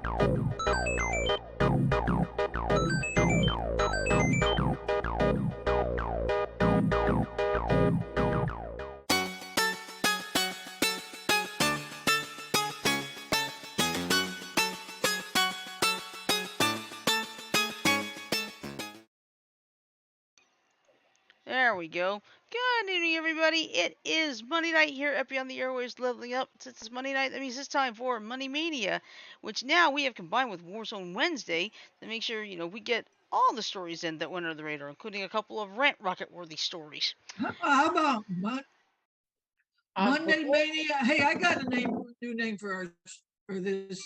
There we go. Good evening, everybody. It is Monday night here at Beyond the Airways Leveling Up. Since it's Monday night, that means it's time for Money Mania, which now we have combined with Warzone Wednesday to make sure, we get all the stories in that went under the radar, including a couple of rant-rocket worthy stories. How about Monday Mania? Hey, I got a new name for this.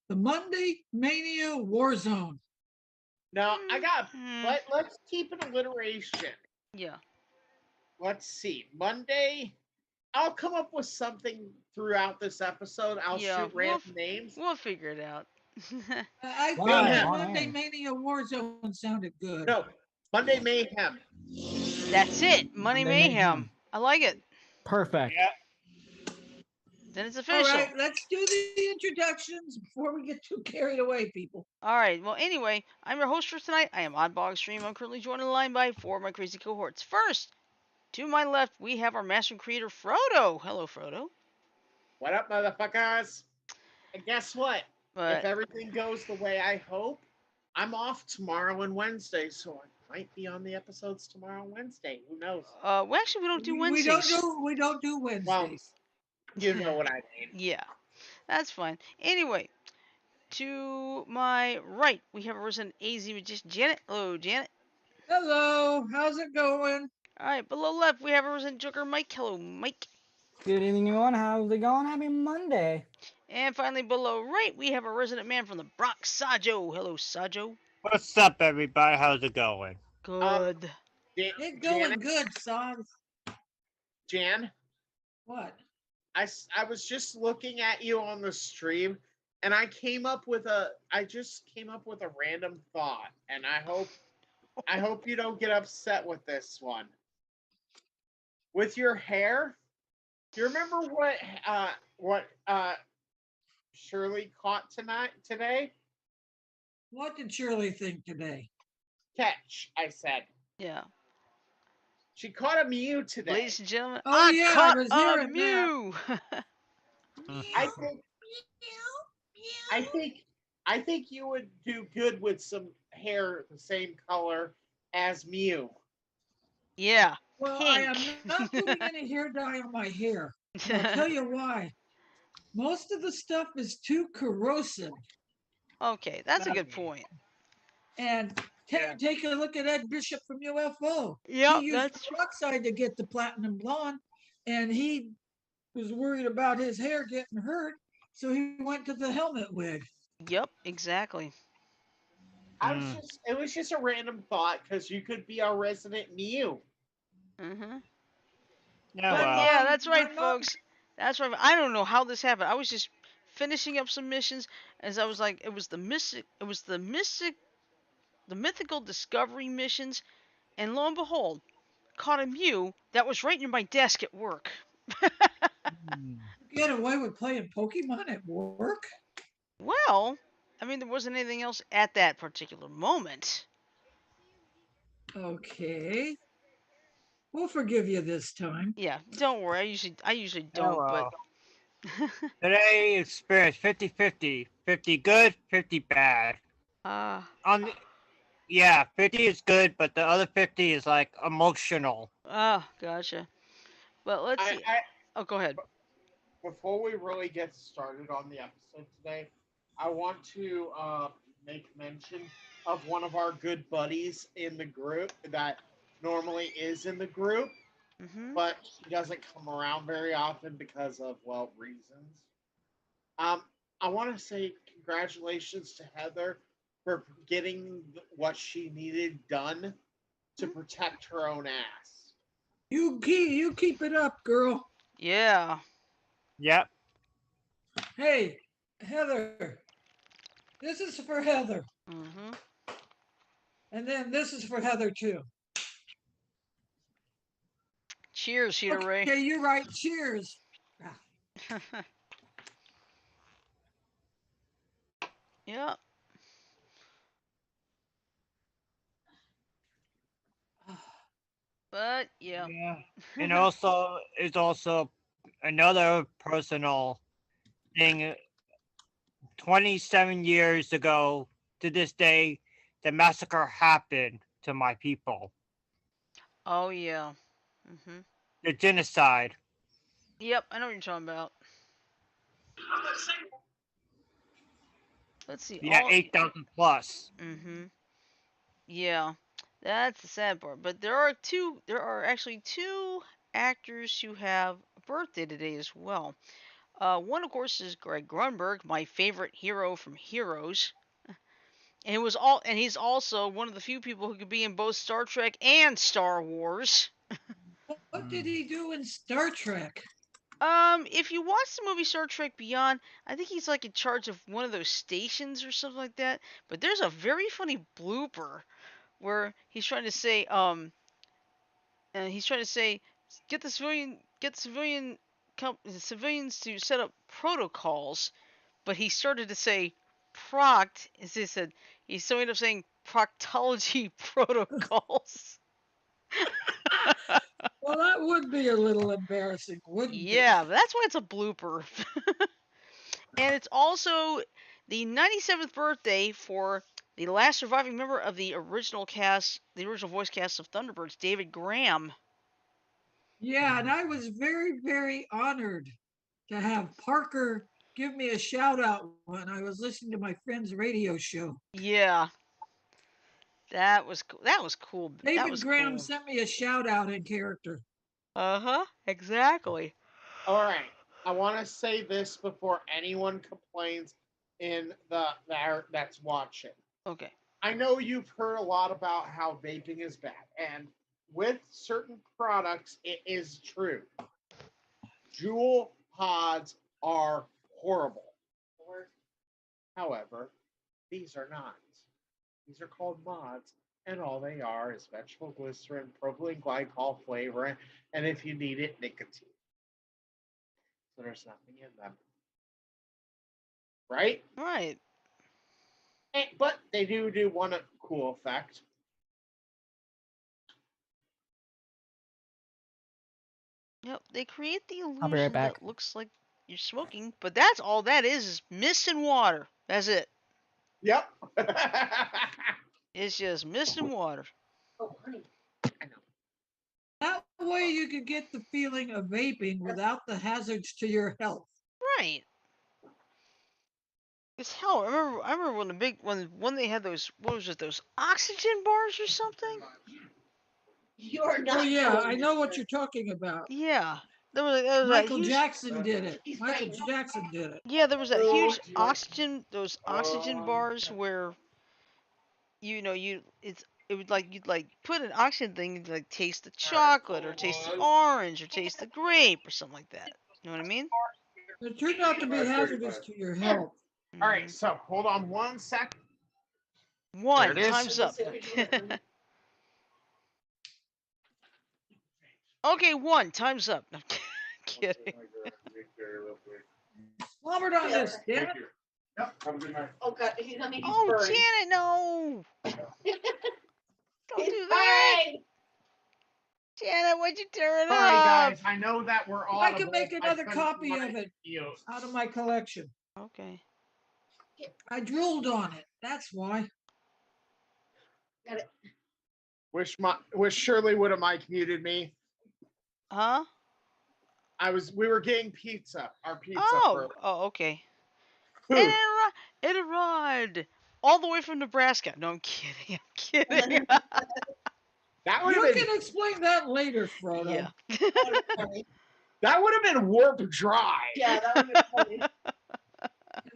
The Monday Mania Warzone. No, I got. Let's keep an alliteration. Yeah. Let's see. Monday. I'll come up with something throughout this episode. I'll shoot random names. We'll figure it out. I thought Monday Mania Warzone sounded good. No, Monday Mayhem. That's it. Money Mayhem. I like it. Perfect. Yeah. Then it's official. All right, let's do the introductions before we get too carried away, people. All right. Well, anyway, I'm your host for tonight. I am Oddball Extreme. I'm currently joined on the line by 4 of my crazy cohorts. First, to my left, we have our master and creator, Frodo. Hello, Frodo. What up, motherfuckers? And guess what? If everything goes the way I hope, I'm off tomorrow and Wednesday, so I might be on the episodes tomorrow and Wednesday. Who knows? Well, actually, we don't do Wednesdays. We don't do Wednesdays. Well, you know what I mean. Yeah, that's fine. Anyway, to my right, we have a resident AZ magician, Janet. Hello, Janet. Hello. How's it going? All right. Below left, we have a resident Joker, Mike. Hello, Mike. Good evening, everyone. How's it going? Happy Monday. And finally, below right, we have a resident man from the Bronx, Sajo. Hello, Sajo. What's up, everybody? How's it going? Good. It's going good, son. Jan? What? I was just looking at you on the stream, and I just came up with a random thought, and I hope you don't get upset with this one. With your hair, do you remember what Shirley caught today? What did Shirley think today? Catch, I said. Yeah. She caught a Mew today. Ladies and gentlemen, Oh, I caught a Mew. I think you would do good with some hair the same color as Mew. Yeah. Well, pink. I am not putting any hair dye on my hair. I'll tell you why. Most of the stuff is too corrosive. Okay, that's a good point. And take a look at Ed Bishop from UFO. Yeah, he used peroxide to get the platinum blonde, and he was worried about his hair getting hurt, so he went to the helmet wig. Yep, exactly. It was just a random thought because you could be our resident Mew. Mm-hmm. Yeah, that's right, folks. That's right. I don't know how this happened. I was just finishing up some missions as I was like, it was the mythical discovery missions, and lo and behold, caught a Mew that was right near my desk at work. Get away with playing Pokemon at work? Well, I mean, there wasn't anything else at that particular moment. Okay. We'll forgive you this time. Yeah, don't worry. I usually don't, but today experience 50-50. 50 good, 50 bad. 50 is good, but the other 50 is like emotional. Gotcha. But let's see. Go ahead. Before we really get started on the episode today, I want to make mention of one of our good buddies in the group that normally is in the group, but he doesn't come around very often because of, well, reasons. I want to say congratulations to Heather for getting what she needed done to protect her own ass. You keep it up, girl. Yeah. Yep. Hey, Heather. This is for Heather. Mm-hmm. And then this is for Heather, too. Cheers, Sheeta Ray. Okay, you're right. Cheers. Yeah. But yeah. Yeah. And also, it's also another personal thing. 27 years ago to this day, the massacre happened to my people. Oh yeah. The genocide. Yep, I know what you're talking about. Let's see. Yeah, All. 8,000 plus. Yeah. That's the sad part. But there are two. There are actually two actors who have a birthday today as well. One, of course, is Greg Grunberg, my favorite hero from Heroes. And he's also one of the few people who could be in both Star Trek and Star Wars. What did he do in Star Trek? If you watch the movie Star Trek Beyond, I think he's like in charge of one of those stations or something like that. But there's a very funny blooper where he's trying to say, get the civilians to set up protocols, but he started to say proct, as he said, he so ended up saying proctology protocols. Well, that would be a little embarrassing, wouldn't it? Yeah, that's why it's a blooper. And it's also the 97th birthday for the last surviving member of the original voice cast of Thunderbirds, David Graham. Yeah, and I was very, very honored to have Parker give me a shout out when I was listening to my friend's radio show. Yeah, that was cool. That was cool. That David was Graham cool. sent me a shout out in character. Uh-huh, exactly. All right. I want to say this before anyone complains in the there that's watching. Okay. I know you've heard a lot about how vaping is bad, and with certain products, it is true. Jewel pods are horrible. However, these are not. These are called mods, and all they are is vegetable glycerin, propylene glycol flavoring, and if you need it, nicotine. So there's nothing in them, right? Right. But they do one cool effect. Yep, they create the I'll be right illusion back. that looks like you're smoking, but that's all that is mist and water. That's it. Yep. It's just mist and water. Oh, honey. I know. That way you could get the feeling of vaping without the hazards to your health. Right. It's hell. I remember when they had those, what was it, those oxygen bars or something? You're Oh, not yeah, going I to know what drink. you're talking about. Yeah. There was that Michael huge. Jackson did it. Michael Jackson did it. Yeah, there was that Oh, huge dear. those oxygen bars where it would like you'd like put an oxygen thing, you'd like taste the chocolate or taste the orange or taste the grape or something like that. You know what I mean? It turned out to be hazardous to your health. All right, so hold on one sec. There One it is. time's up. Okay, one time's up. No, kidding. Slobbered on this, damn it. Yep. Have a good night. Oh, God. He's Oh, burned. Janet, no! Don't He's do that. fine. Janet, why'd you tear it Sorry, up? guys. I know that we're I audible. can make another couldn't copy let of it you. out of my collection. Okay. I drooled on it. That's why. Wish Shirley would have mic muted me. Huh? We were getting pizza. Our pizza for Oh, okay. food. It arrived all the way from Nebraska. No, I'm kidding. I'm kidding. That would You have been can explain that later, Frodo. Yeah. that would have been warp dry. Yeah, that would be funny.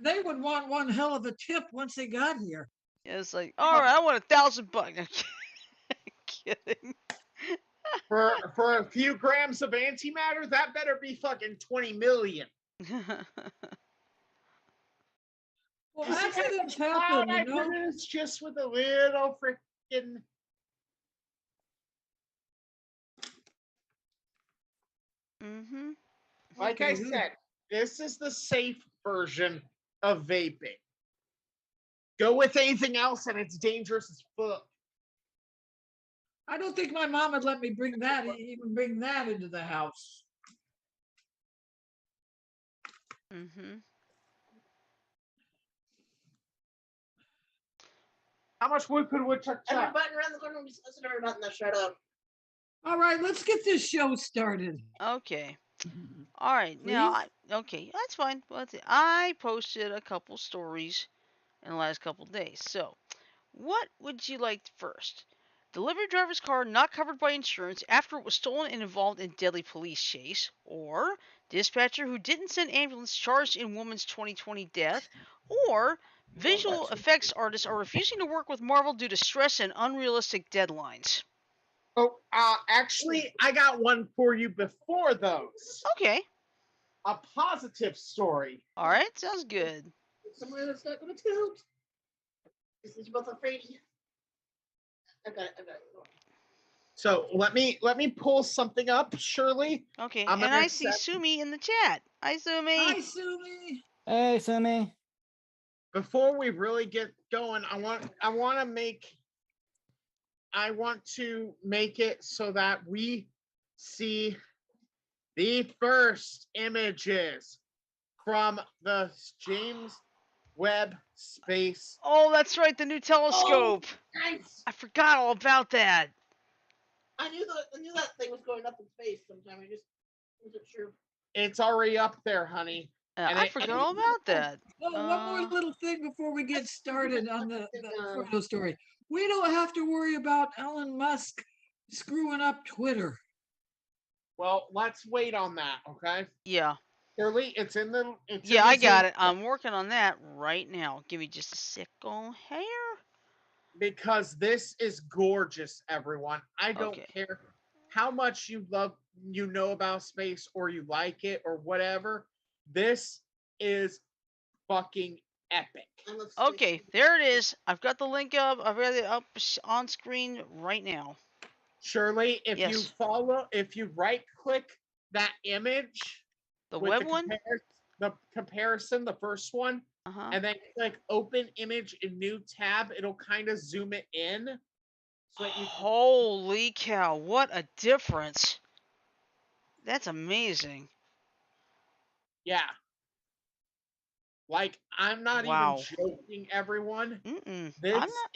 They would want one hell of a tip once they got here. It's like, all right, I want $1,000. I'm kidding. For a few grams of antimatter, that better be fucking 20 million. Well, You see accidents how much happen, cloud I you know. produce just with a little freaking. Mhm. Like Okay, I said, this is the safe version of vaping. Go with anything else, and it's dangerous as fuck. I don't think my mom would let me even bring that into the house. Mm-hmm. How much wood could a woodchuck Every chop? button around the corner, listen to every button that shut up. All right, let's get this show started. Okay. All right. Now, okay, that's fine. I posted a couple stories in the last couple days. So, what would you like first? Delivery driver's car not covered by insurance after it was stolen and involved in deadly police chase, or dispatcher who didn't send ambulance charged in woman's 2020 death, or visual effects artists are refusing to work with Marvel due to stress and unrealistic deadlines. Oh, actually, I got one for you before those. Okay. A positive story. All right. Sounds good. Somewhere that's not going to tilt. This is both afraid. I got it. So let me pull something up, Shirley. Okay. I'm And gonna I see Sumi in the chat. Hi, Sumi. Hi, Sumi. Hey, Sumi. Before we really get going, I want to make it so that we see the first images from the James Webb Space. Oh, that's right, the new telescope. Nice. I forgot all about that. I knew that thing was going up in space sometime. I just wasn't sure. It's already up there, honey. I forgot all about that. Oh, one more little thing before we get started on the photo story. We don't have to worry about Elon Musk screwing up Twitter. Well, let's wait on that, okay? Yeah. Shirley, it's in the. Yeah, I got it. I'm working on that right now. Give me just a second here. Because this is gorgeous, everyone. I don't Okay. care how much you know about space, or you like it, or whatever. This is fucking epic. Okay, there it is. I've got the link up. I've got it up on screen right now. Shirley, if Yes. you right click that image, The with web one? the comparison, the first one, Uh-huh. and then click open image in new tab, it'll kind of zoom it in. So that you Holy cow, what a difference. That's amazing. Yeah. Like, I'm not Wow. even joking, everyone. I'm This not.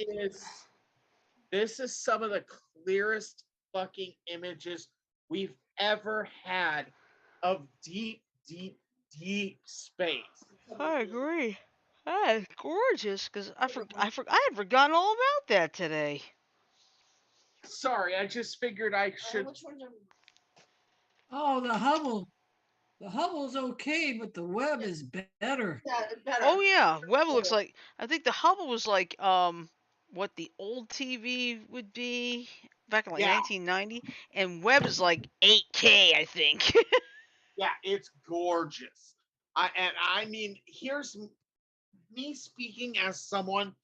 is some of the clearest fucking images we've ever had of deep, deep, deep space. I agree. That's gorgeous, because I had forgotten all about that today. Sorry, I just figured I should. Which ones are? Oh, the Hubble. The Hubble's okay, but the Webb is better. Yeah, it's better. Oh yeah, Webb looks like, I think the Hubble was like what the old TV would be back in like 1990, and Webb is like 8K, I think. Yeah, it's gorgeous. I mean, here's me speaking as someone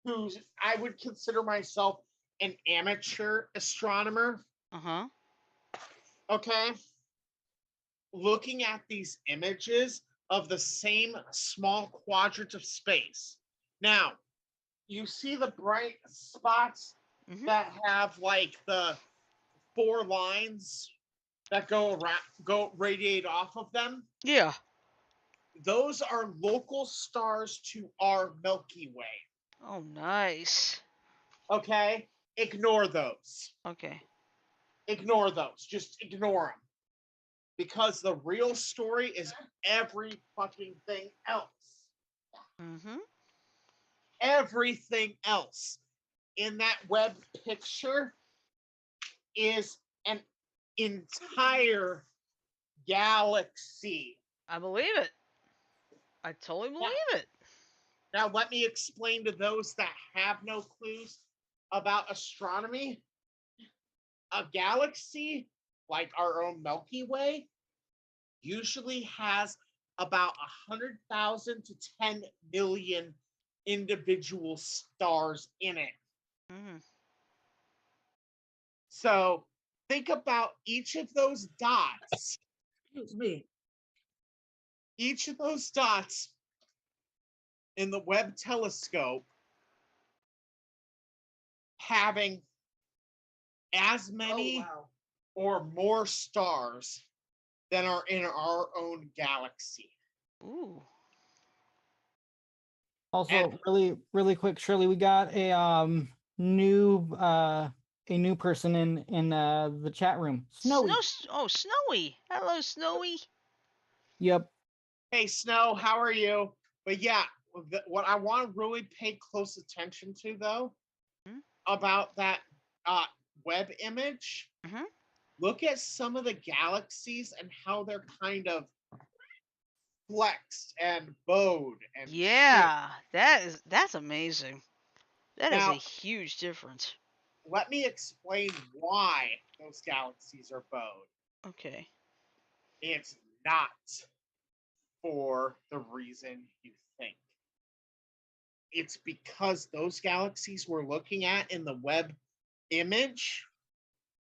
who's, I would consider myself an amateur astronomer. Uh-huh. Okay. Looking at these images of the same small quadrant of space. Now, you see the bright spots that have like the 4 lines that go radiate off of them? Yeah. Those are local stars to our Milky Way. Oh, nice. Okay? Ignore those. Okay. Ignore those. Just ignore them. Because the real story is every fucking thing else. Mm-hmm. Everything else in that web picture is an entire galaxy. I believe it. I totally believe it. Now, let me explain to those that have no clues about astronomy. A galaxy, like our own Milky Way, usually has about 100,000 to 10 million individual stars in it. Mm-hmm. So think about each of those dots. Excuse me. Each of those dots in the Webb telescope having as Oh, many wow. or more stars than are in our own galaxy. Ooh. Also, really quick, Shirley, we got new a new person in the chat room. Snowy. Oh, Snowy. Hello, Snowy. Yep. Hey, Snow, how are you? But yeah, what I want to really pay close attention to, though, Hmm? about that uh, web image, Mhm. look at some of the galaxies and how they're kind of flexed and bowed and shaped. Yeah, that's amazing. That is a Now, huge difference. let me explain why those galaxies are bowed. Okay. It's not for the reason you think. It's because those galaxies we're looking at in the web image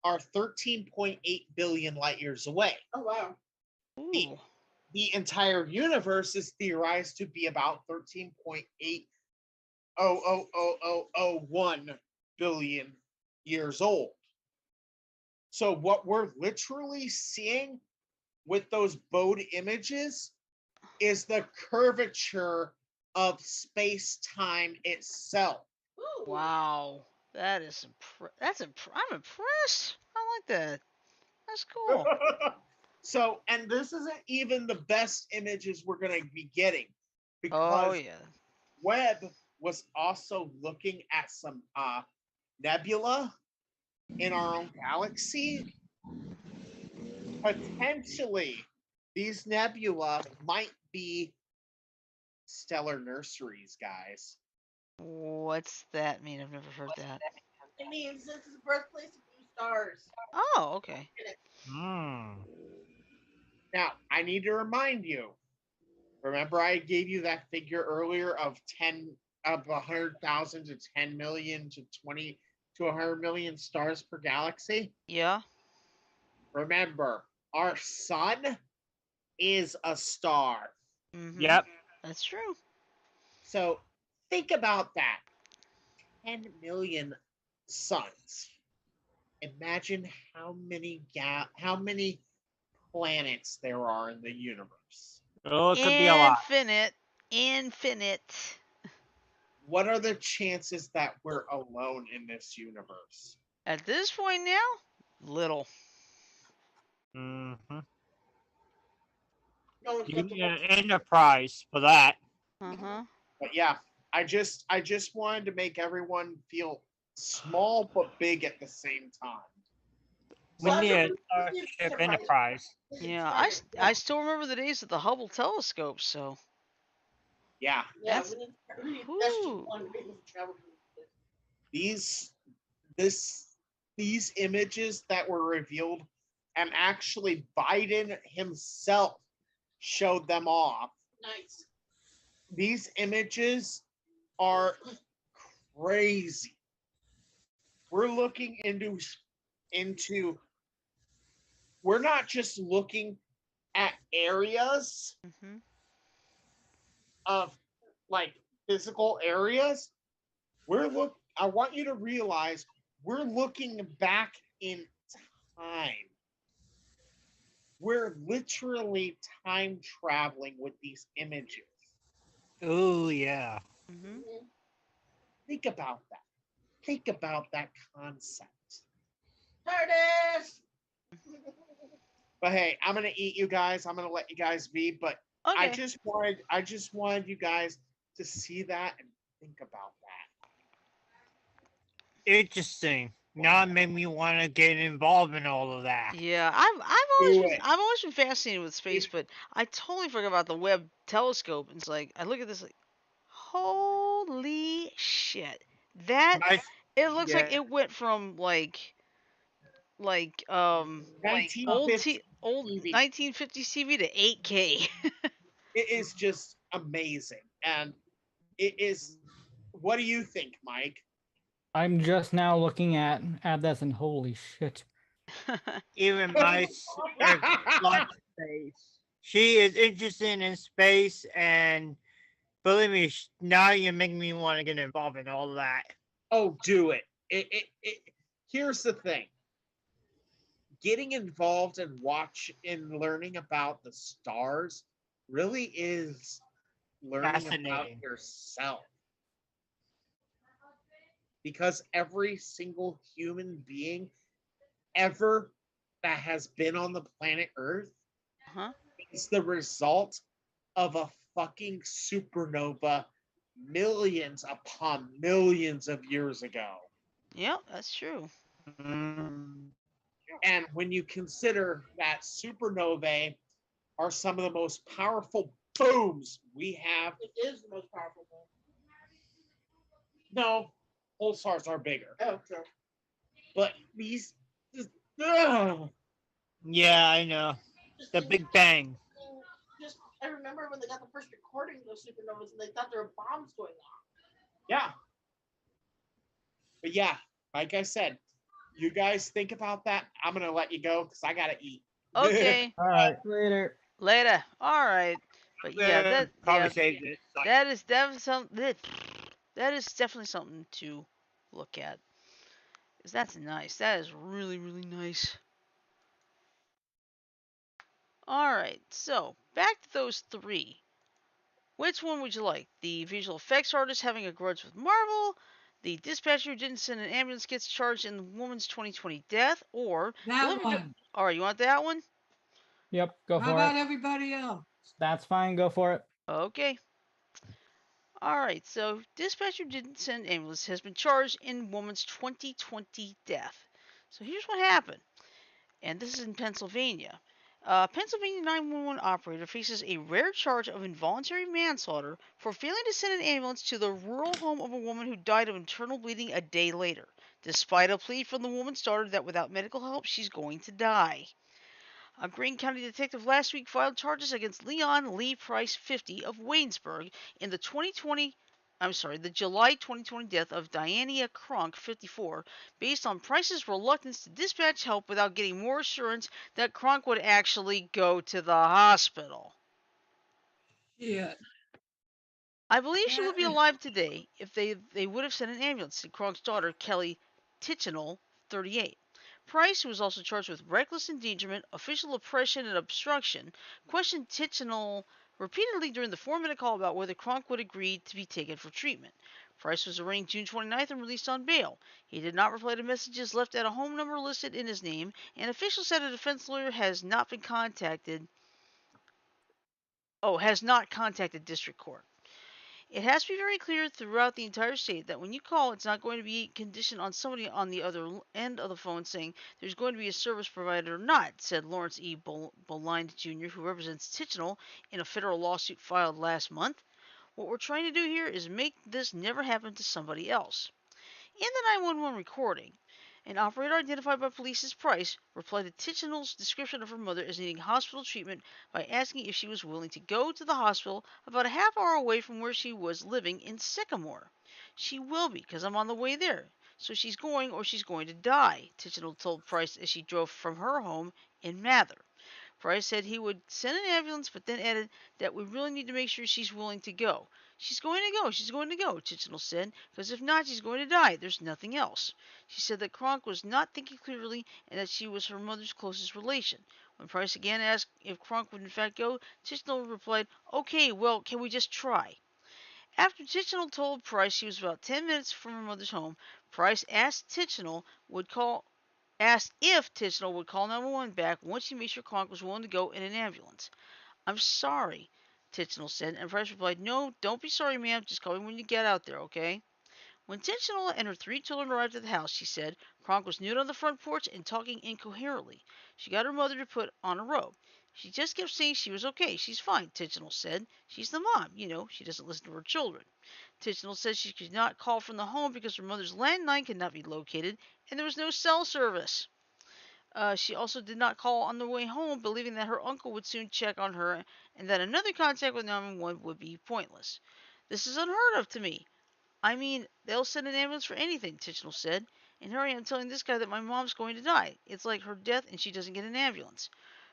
are 13.8 billion light years away. Oh, wow. The, Ooh. the entire universe is theorized to be about 13.8000001 billion years old. So, what we're literally seeing with those bowed images is the curvature of space time itself. Ooh. Wow. I'm impressed. I like that. That's cool. So, and this isn't even the best images we're going to be getting Oh because yeah. Webb was also looking at some nebula in our own galaxy. Potentially, these nebula might be stellar nurseries, guys. What's that mean? I've never heard that. It means this is the birthplace of new stars. Oh, okay. Hmm. Now, I need to remind you. Remember, I gave you that figure earlier of 100,000 to 10 million to 20 to 100 million stars per galaxy. Yeah. Remember, our sun is a star. Mhm. Yep. That's true. So think about that. 10 million suns. Imagine how many planets there are in the universe. Oh, it could be a lot. Infinite. Infinite. What are the chances that we're alone in this universe? At this point now, little. Mm-hmm. No one's You got the get most. an enterprise for that. Uh huh. But yeah, I just wanted to make everyone feel small but big at the same time. We So need a It's Starship Enterprise. Enterprise. Yeah. Starship. I still remember the days of the Hubble telescope. So yeah, Yeah, that's. we need Whoo. SG-1 to be able to travel to this. these this these images that were revealed, and actually Biden himself showed them off. Nice. These images are crazy. We're looking into we're not just looking at areas Mhm. of like physical areas. I want you to realize we're looking back in time. We're literally time traveling with these images. Oh yeah. Mhm. Mhm. Think about that. Think about that concept. TARDIS! But hey, I'm gonna eat you guys. I'm gonna let you guys be. But Okay. I just wanted you guys to see that and think about that. Interesting. Now it made me want to get involved in all of that. Yeah, Do it. I've always been fascinated with space, but I totally forgot about the Webb telescope. It's like I look at this like, holy shit! That My it looks like yeah. it went from like 1950 old TV. 1950 TV to 8K. It is just amazing, and it is. What do you think, Mike? I'm just now looking at this and holy shit. Even my sister loves space. She is interested in space, and believe me, now you make me want to get involved in all of that. Oh, do it. Here's the thing: getting involved and learning about the stars really is learning about Fascinating. yourself, because every single human being ever that has been on the planet Earth Huh? is the result of a fucking supernova millions upon millions of years ago. Yep, that's true. Mm, And when you consider that supernovae are some of the most powerful booms we have, It is the most powerful one. no, pulsars are bigger. Oh, true. But these, ugh, yeah, I know. Just The Big Bang. just I remember when they got the first recording of those supernovas and they thought there were bombs going off. yeah. But yeah, like I said, you guys think about that. I'm gonna let you go because I gotta eat. Okay, All right, later. later. All right, but yeah, Probably save this. that is definitely something to look at. 'Cause that's nice. That is really really nice. All right, so back to those three. Which one would you like? The visual effects artist having a grudge with Marvel, the dispatcher who didn't send an ambulance gets charged in the woman's 2020 death, or That one. All right, you want that one? Yep, go How for it. about everybody else? That's fine. Go for it. Okay. All right, so dispatcher didn't send ambulance has been charged in woman's 2020 death. So here's what happened, and this is in Pennsylvania. Pennsylvania 911 operator faces a rare charge of involuntary manslaughter for failing to send an ambulance to the rural home of a woman who died of internal bleeding a day later, despite a plea from the woman's daughter that without medical help she's going to die. A Greene County detective last week filed charges against Leon Lee Price, 50, of Waynesburg, in the July 2020 death of Diania Kronk, 54, based on Price's reluctance to dispatch help without getting more assurance that Kronk would actually go to the hospital. Yeah. I believe she would That, be alive today if they would have sent an ambulance to Kronk's daughter, Kelly Tichenal, 38. Price, who was also charged with reckless endangerment, official oppression, and obstruction, questioned Tichenal repeatedly during the 4-minute call about whether Kronk would agree to be taken for treatment. Price was arraigned June 29th and released on bail. He did not reply to messages left at a home number listed in his name, and officials said a defense lawyer has not contacted district court. It has to be very clear throughout the entire state that when you call, it's not going to be conditioned on somebody on the other end of the phone saying there's going to be a service provider or not, said Lawrence E. Bolind Jr., who represents Tichenal in a federal lawsuit filed last month. What we're trying to do here is make this never happen to somebody else. In the 911 recording, an operator identified by police as Price replied to Tichenal's description of her mother as needing hospital treatment by asking if she was willing to go to the hospital about a half hour away from where she was living in Sycamore. She will be, because I'm on the way there. So she's going or she's going to die, Tichenal told Price as she drove from her home in Mather. Price said he would send an ambulance, but then added that we really need to make sure she's willing to go. She's going to go, she's going to go, Tichenal said, because if not, she's going to die. There's nothing else. She said that Kronk was not thinking clearly and that she was her mother's closest relation. When Price again asked if Kronk would in fact go, Tichenal replied, okay, well, can we just try? After Tichenal told Price she was about 10 minutes from her mother's home, Price asked if Tichenal would call 911 back once she made sure Kronk was willing to go in an ambulance. I'm sorry, Tichenal said, and Price replied, no, don't be sorry, ma'am. Just call me when you get out there, okay? When Tichenal and her 3 children arrived at the house, she said, Kronk was nude on the front porch and talking incoherently. She got her mother to put on a robe. She just kept saying she was okay. She's fine, Tichenal said. She's the mom, she doesn't listen to her children. Tichenal said she could not call from the home because her mother's landline could not be located and there was no cell service. She also did not call on the way home, believing that her uncle would soon check on her and that another contact with 911 would be pointless. This is unheard of to me. I mean, they'll send an ambulance for anything, Tichenal said. And here I am telling this guy that my mom's going to die. It's like her death and she doesn't get an ambulance.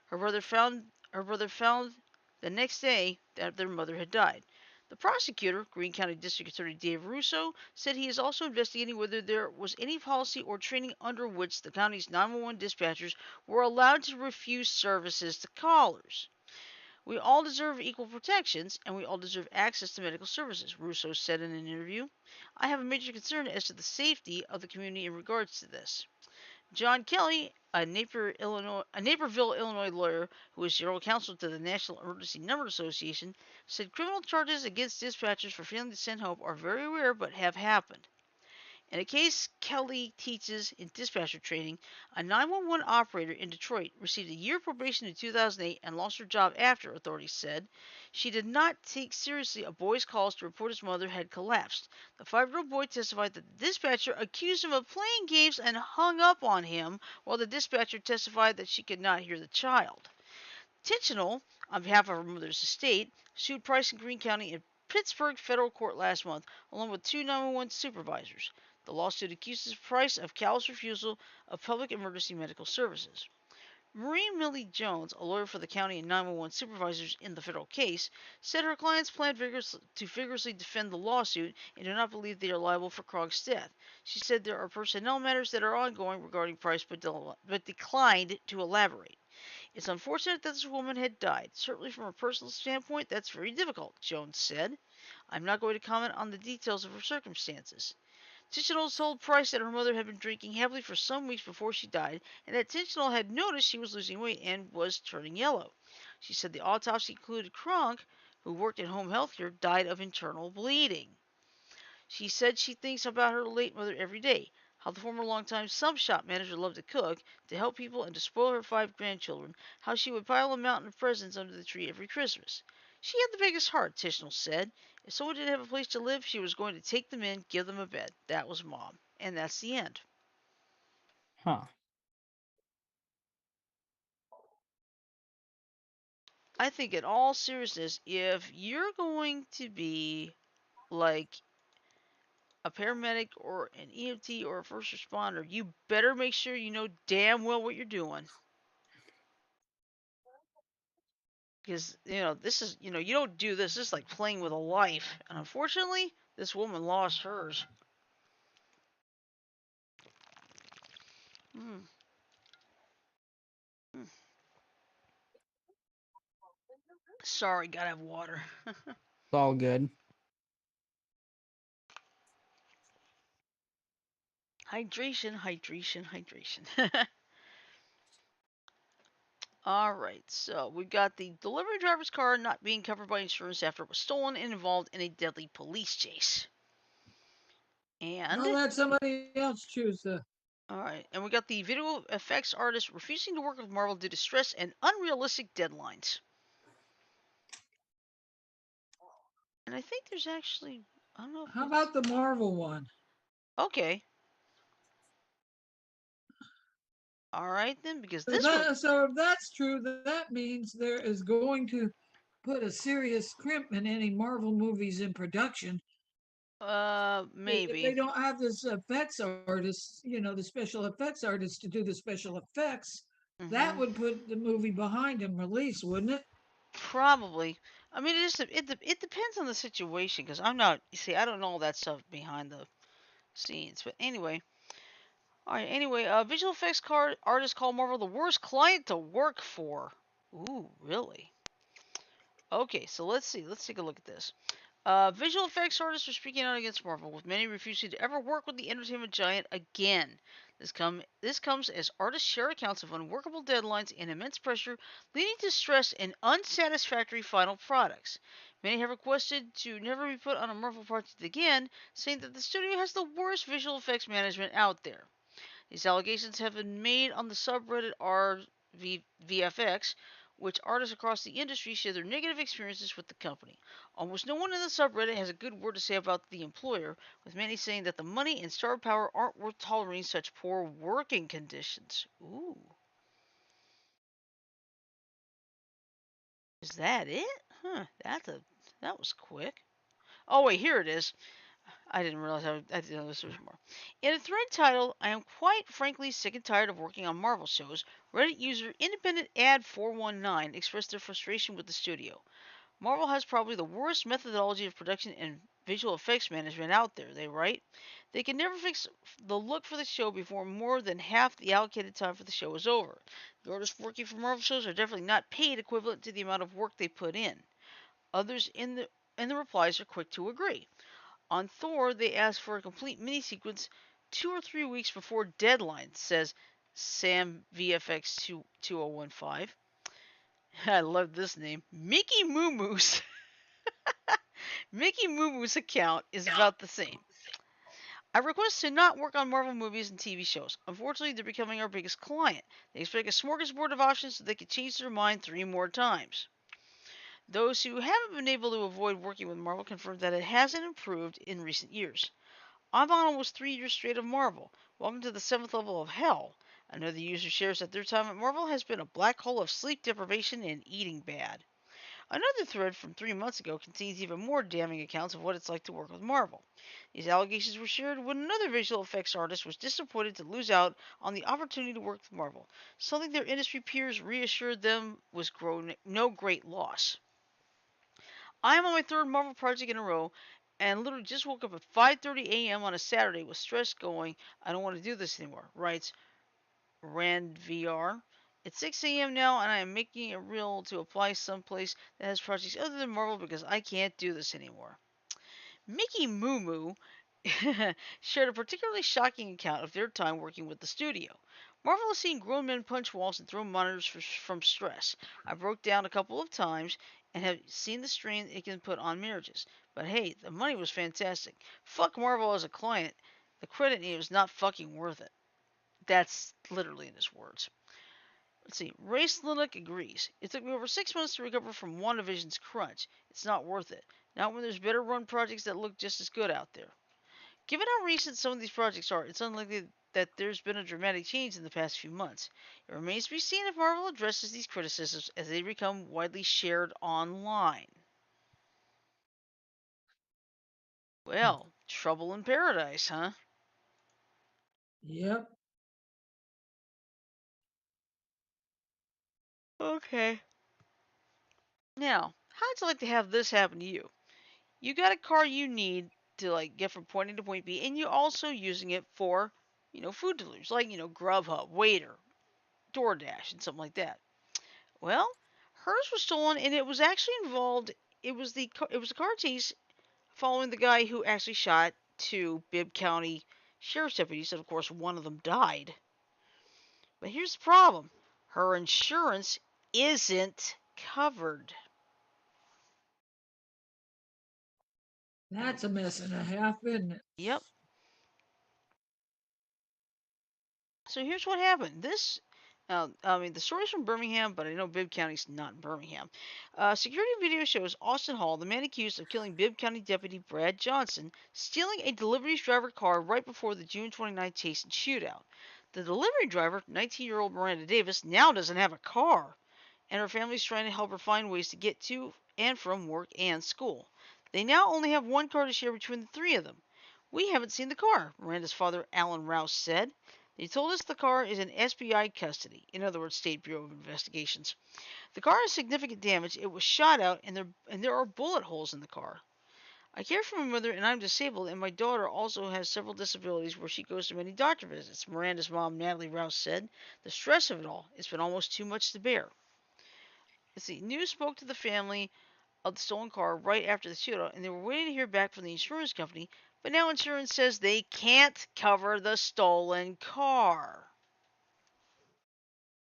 Her brother found the next day that their mother had died. The prosecutor, Greene County District Attorney Dave Russo, said he is also investigating whether there was any policy or training under which the county's 911 dispatchers were allowed to refuse services to callers. We all deserve equal protections, and we all deserve access to medical services, Russo said in an interview. I have a major concern as to the safety of the community in regards to this. John Kelly, a Naperville, Illinois lawyer who is general counsel to the National Emergency Number Association, said criminal charges against dispatchers for failing to send help are very rare but have happened. In a case Kelly teaches in dispatcher training, a 911 operator in Detroit received a year probation in 2008 and lost her job after, authorities said. She did not take seriously a boy's calls to report his mother had collapsed. The 5-year-old boy testified that the dispatcher accused him of playing games and hung up on him, while the dispatcher testified that she could not hear the child. Intentional, on behalf of her mother's estate, sued Price in Greene County in Pittsburgh federal court last month, along with two 911 supervisors. The lawsuit accuses Price of callous refusal of public emergency medical services. Marie Millie Jones, a lawyer for the county and 911 supervisors in the federal case, said her clients plan to vigorously defend the lawsuit and do not believe they are liable for Krog's death. She said there are personnel matters that are ongoing regarding Price, but declined to elaborate. It's unfortunate that this woman had died. Certainly from a personal standpoint, that's very difficult, Jones said. I'm not going to comment on the details of her circumstances. Tichenol told Price that her mother had been drinking heavily for some weeks before she died, and that Tichenol had noticed she was losing weight and was turning yellow. She said the autopsy concluded Kronk, who worked in home health care, died of internal bleeding. She said she thinks about her late mother every day, how the former longtime sub shop manager loved to cook, to help people, and to spoil her 5 grandchildren, how she would pile a mountain of presents under the tree every Christmas. She had the biggest heart, Tishnell said. If someone didn't have a place to live, she was going to take them in, give them a bed. That was Mom. And that's the end. Huh. I think, in all seriousness, if you're going to be like a paramedic or an EMT or a first responder, you better make sure you know damn well what you're doing. Because, this is, you don't do this. This is like playing with a life. And unfortunately, this woman lost hers. Mm. Mm. Sorry, gotta have water. It's all good. Hydration, hydration, hydration. All right, so we've got the delivery driver's car not being covered by insurance after it was stolen and involved in a deadly police chase. And, I'll let somebody else choose the. all right, and we got the video effects artist refusing to work with Marvel due to stress and unrealistic deadlines. And I think there's actually, I don't know if How it's, about the Marvel one? okay. All right then, because So this one, so if that's true, that means there is going to put a serious crimp in any Marvel movies in production. If they maybe. don't have this effects artist, the special effects artist to do the special effects, that Hmm. would put the movie behind in release, wouldn't it? Probably. I mean, it depends on the situation because I'm not. You see, I don't know all that stuff behind the scenes. But anyway, all right. Anyway, visual effects card artist called Marvel the worst client to work for. Ooh, really? Okay, so let's see. Let's take a look at this. Visual effects artists are speaking out against Marvel, with many refusing to ever work with the entertainment giant again. This comes as artists share accounts of unworkable deadlines and immense pressure, leading to stress and unsatisfactory final products. Many have requested to never be put on a Marvel project again, saying that the studio has the worst visual effects management out there. These allegations have been made on the subreddit RVFX, which artists across the industry share their negative experiences with the company. Almost no one in the subreddit has a good word to say about the employer, with many saying that the money and star power aren't worth tolerating such poor working conditions. Ooh. Is that it? Huh, that was quick. Oh wait, here it is. I didn't realize I didn't know this was more. In a thread titled, I am quite frankly sick and tired of working on Marvel shows, Reddit user Independent Ad 419 expressed their frustration with the studio. Marvel has probably the worst methodology of production and visual effects management out there, they write. They can never fix the look for the show before more than half the allocated time for the show is over. The artists working for Marvel shows are definitely not paid equivalent to the amount of work they put in. Others in the replies are quick to agree. On Thor, they asked for a complete mini sequence 2 or 3 weeks before deadline, says Sam VFX 2015. I love this name. Mickey Moo Moo's Mickey Moo Moo's account is about the same. I request to not work on Marvel movies and TV shows. Unfortunately, they're becoming our biggest client. They expect a smorgasbord of options so they can change their mind 3 more times. Those who haven't been able to avoid working with Marvel confirm that it hasn't improved in recent years. I'm on almost 3 years straight of Marvel. Welcome to the 7th level of hell. Another user shares that their time at Marvel has been a black hole of sleep deprivation and eating bad. Another thread from 3 months ago contains even more damning accounts of what it's like to work with Marvel. These allegations were shared when another visual effects artist was disappointed to lose out on the opportunity to work with Marvel, something their industry peers reassured them was no great loss. I am on my third Marvel project in a row, and literally just woke up at 5:30 a.m. on a Saturday with stress going, I don't want to do this anymore, writes RandVR. It's 6 a.m. now, and I am making it real to apply someplace that has projects other than Marvel because I can't do this anymore. Mickey Moo Moo shared a particularly shocking account of their time working with the studio. Marvel has seen grown men punch walls and throw monitors from stress. I broke down a couple of times and have seen the strain it can put on marriages. But hey, the money was fantastic. Fuck Marvel as a client. The credit is not fucking worth it. That's literally in his words. Let's see. Race Linux agrees. It took me over 6 months to recover from WandaVision's crunch. It's not worth it. Not when there's better run projects that look just as good out there. Given how recent some of these projects are, it's unlikely that there's been a dramatic change in the past few months. It remains to be seen if Marvel addresses these criticisms as they become widely shared online. Well, trouble in paradise, huh? Yep. Okay. Now, how'd you like to have this happen to you? You got a car you need to get from point A to point B, and you're also using it for, food deliveries, like Grubhub, Waiter, DoorDash, and something like that. Well, hers was stolen, and it was actually involved. It was a car chase following the guy who actually shot two Bibb County sheriff's deputies, and of course one of them died. But here's the problem: her insurance isn't covered. That's a mess and a half, isn't it? Yep. So here's what happened. The story's from Birmingham, but I know Bibb County's not in Birmingham. Security video shows Austin Hall, the man accused of killing Bibb County Deputy Brad Johnson, stealing a delivery driver car right before the June 29th chase and shootout. The delivery driver, 19-year-old Miranda Davis, now doesn't have a car, and her family's trying to help her find ways to get to and from work and school. They now only have one car to share between the three of them. We haven't seen the car, Miranda's father, Alan Rouse, said. They told us the car is in SBI custody, in other words, State Bureau of Investigations. The car has significant damage. It was shot out, and there are bullet holes in the car. I care for my mother, and I'm disabled, and my daughter also has several disabilities where she goes to many doctor visits, Miranda's mom, Natalie Rouse, said. The stress of it all, it's been almost too much to bear. Let's see. News spoke to the family of the stolen car right after the shootout, and they were waiting to hear back from the insurance company, but now insurance says they can't cover the stolen car.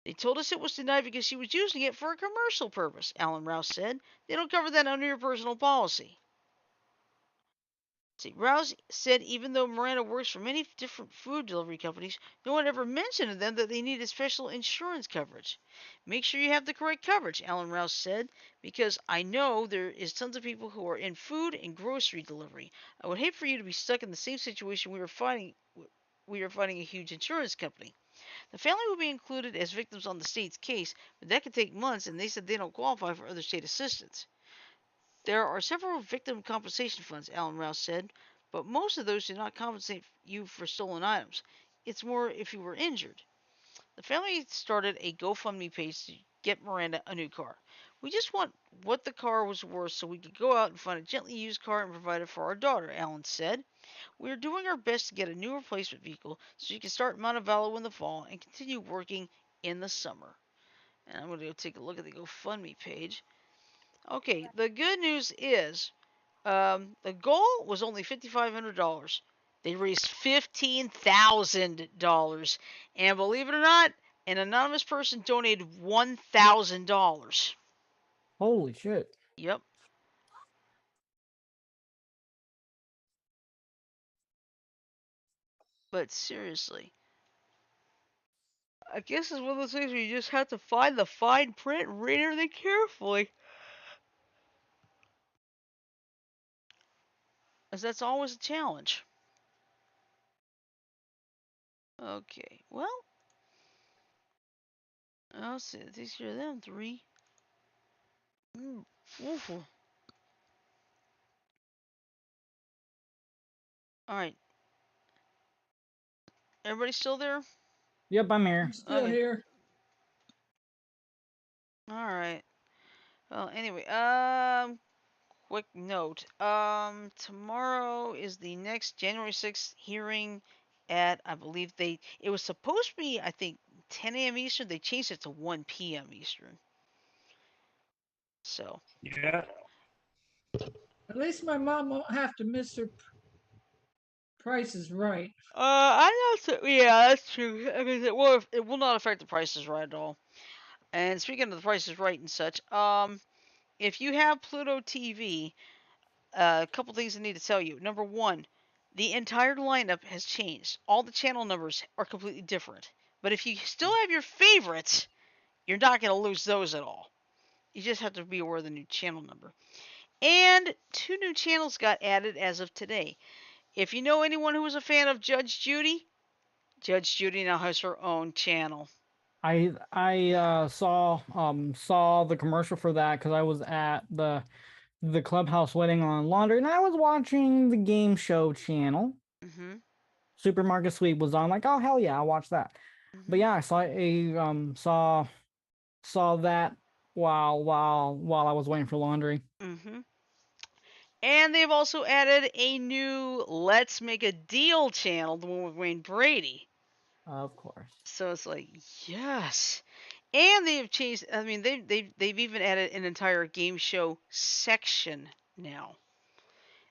They told us it was denied because she was using it for a commercial purpose, Alan Rouse said. They don't cover that under your personal policy. See, Rouse said even though Miranda works for many different food delivery companies, no one ever mentioned to them that they needed special insurance coverage. Make sure you have the correct coverage, Alan Rouse said, because I know there is tons of people who are in food and grocery delivery. I would hate for you to be stuck in the same situation we are fighting. We are fighting a huge insurance company. The family will be included as victims on the state's case, but that could take months, and they said they don't qualify for other state assistance. There are several victim compensation funds, Alan Rouse said, but most of those do not compensate you for stolen items. It's more if you were injured. The family started a GoFundMe page get Miranda a new car. We just want what the car was worth so we could go out and find a gently used car and provide it for our daughter, Alan said. We are doing our best to get a new replacement vehicle so she can start Montevallo in the fall and continue working in the summer. And I'm going to go take a look at the GoFundMe page. Okay, the good news is the goal was only $5,500. They raised $15,000. And believe it or not, an anonymous person donated $1,000. Holy shit. Yep. But seriously, I guess it's one of those things where you just have to find the fine print and read everything carefully. As that's always a challenge. Okay, well, I'll see. It takes care of them three. Mm, oof. Alright, everybody still there? Yep, I'm I'm here. still Okay, here. alright. Well, anyway, quick note. Tomorrow is the next January 6th hearing at, I believe it was supposed to be, I think, 10 a.m. Eastern. They changed it to 1 p.m. Eastern. So, Yeah. At least my mom won't have to miss her Price is Right. I'm not so, yeah, that's true. I mean, it will not affect the prices right at all. And speaking of the prices right and such, if you have Pluto TV, a couple things I need to tell you. Number one, the entire lineup has changed. All the channel numbers are completely different. But if you still have your favorites, you're not going to lose those at all. You just have to be aware of the new channel number. And 2 new channels got added as of today. If you know anyone who was a fan of Judge Judy now has her own channel. I saw the commercial for that because I was at the clubhouse wedding on laundry and I was watching the game show channel. Mm-hmm. Supermarket Sweep was on, like, oh hell yeah, I'll watch that. But Mm-hmm. yeah, I saw that while I was waiting for laundry. Mm-hmm. And they've also added a new Let's Make a Deal channel, the one with Wayne Brady. Of course. So it's like, yes. And they've changed. I mean, they've even added an entire game show section now.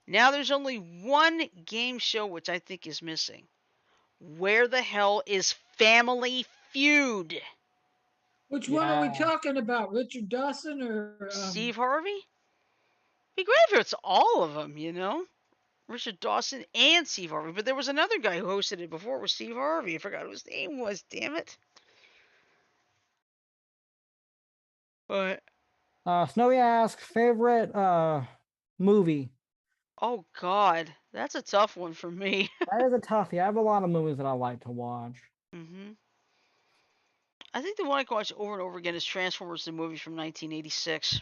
Now there's only one game show which I think is missing. Where the hell is Family Feud? Which one are we Yeah. talking about? Richard Dawson or Steve Harvey? Be great if it's all of them, you know. Richard Dawson and Steve Harvey. But there was another guy who hosted it before. It was Steve Harvey. I forgot what his name was. Damn it. But Snowy asks favorite movie. oh god, that's a tough one for me. That is a toughie. I have a lot of movies that I like to watch. hmm I think the one I can watch over and over again is Transformers, the movie from 1986.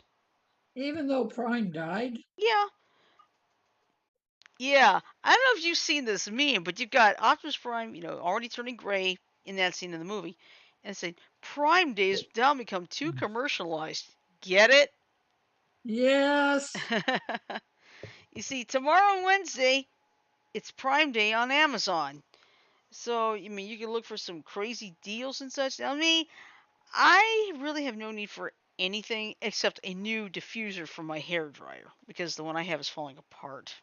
even though Prime died? Yeah, yeah. I don't know if you've seen this meme, but you've got Optimus Prime, already turning gray in that scene in the movie, and saying Prime Days now become too commercialized. Get it? Yes. You see, tomorrow Wednesday, it's Prime Day on Amazon. So, I mean, you can look for some crazy deals and such. Now, me, I really have no need for anything except a new diffuser for my hair dryer because the one I have is falling apart.